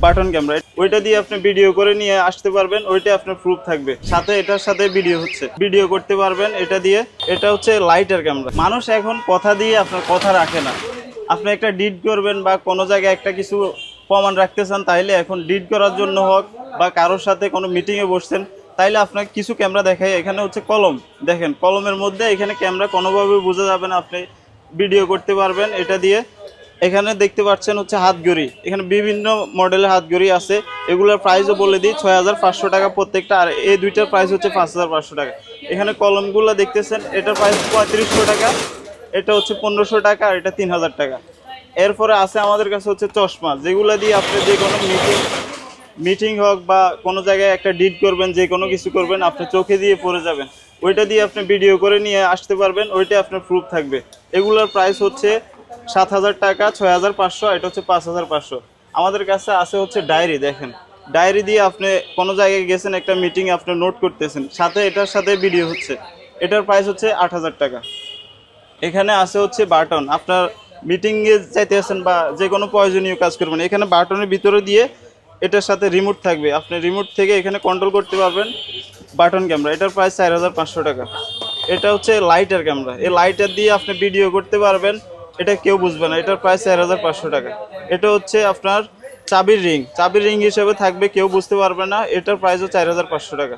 Button camera, ওইটা দিয়ে আপনি ভিডিও করে নিয়ে আসতে পারবেন। ওইটা আপনার প্রুফ থাকবে, সাথে এটার সাথে ভিডিও করতে পারবেন এটা দিয়ে। এটা হচ্ছে লাইটার ক্যামেরা। মানুষ এখন কথা দিয়ে আপনার কথা রাখে না। আপনি একটা ডিড করবেন বা কোনো জায়গায় একটা কিছু প্রমাণ রাখতে চান, তাইলে এখন ডিড করার জন্য হোক বা কারোর সাথে কোনো মিটিংয়ে বসছেন, তাইলে আপনাকে কিছু ক্যামেরা দেখায়। এখানে হচ্ছে কলম, দেখেন কলমের মধ্যে এখানে ক্যামেরা কোনোভাবে বোঝা যাবে না, আপনি ভিডিও করতে পারবেন এটা দিয়ে। এখানে দেখতে পাচ্ছেন হচ্ছে হাতঘড়ি, এখানে বিভিন্ন মডেলের হাতঘড়ি আছে। এগুলোর প্রাইসও বলে দিই 6500 টাকা প্রত্যেকটা, আর এই দুইটার প্রাইস হচ্ছে 5500 টাকা। এখানে কলমগুলো দেখতেছেন, এটার প্রাইস 3500 টাকা, এটা হচ্ছে 1500 টাকা, আর এটা 3000 টাকা। এরপরে আছে আমাদের কাছে হচ্ছে চশমা, যেগুলো দিয়ে আপনি যে কোনো মিটিং হোক বা কোনো জায়গায় একটা ডিড করবেন, যে কোনো কিছু করবেন, আপনি চোখে দিয়ে পড়ে যাবেন, ওইটা দিয়ে আপনি ভিডিও করে নিয়ে আসতে পারবেন। ওইটা আপনার প্রুফ থাকবে। এগুলোর প্রাইস হচ্ছে 7000 টাকা, 6500, এটা হচ্ছে 5500। আমাদের কাছে আছে হচ্ছে ডায়েরি, দেখেন ডায়েরি দিয়ে আপনি কোনো জায়গায় গেছেন, একটা মিটিং আপনি নোট করতেছেন, সাথে এটার সাথে ভিডিও হচ্ছে, এটার প্রাইস হচ্ছে 8000 টাকা। এখানে আছে হচ্ছে বাটন, আপনার মিটিংয়ে চাইতে আছেন বা যে কোনো প্রয়োজনীয় কাজ করবেন, এখানে বাটনের ভিতরে দিয়ে এটার সাথে রিমোট থাকবে, আপনি রিমোট থেকে এখানে কন্ট্রোল করতে পারবেন। বাটন ক্যামেরা, এটার প্রাইস 4500 টাকা। এটা হচ্ছে লাইটার ক্যামেরা, এই লাইটার দিয়ে আপনি ভিডিও করতে পারবেন, এটা কেউ বুঝবে না, এটার প্রাইস 4500 টাকা। এটা হচ্ছে আপনার চাবির রিং হিসেবে থাকবে, কেউ বুঝতে পারবে না, এটার প্রাইসও 4500 টাকা।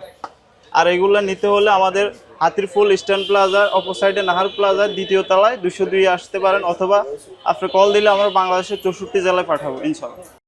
আর এগুলো নিতে হলে আমাদের হাতিরপুল ইস্টার্ন প্লাজার অপোসাইডে নাহার প্লাজার 2য় তলায় 202 আসতে পারেন, অথবা আপনি কল দিলে আমরা বাংলাদেশের 64 জেলায় পাঠাবো ইনশাল্লাহ।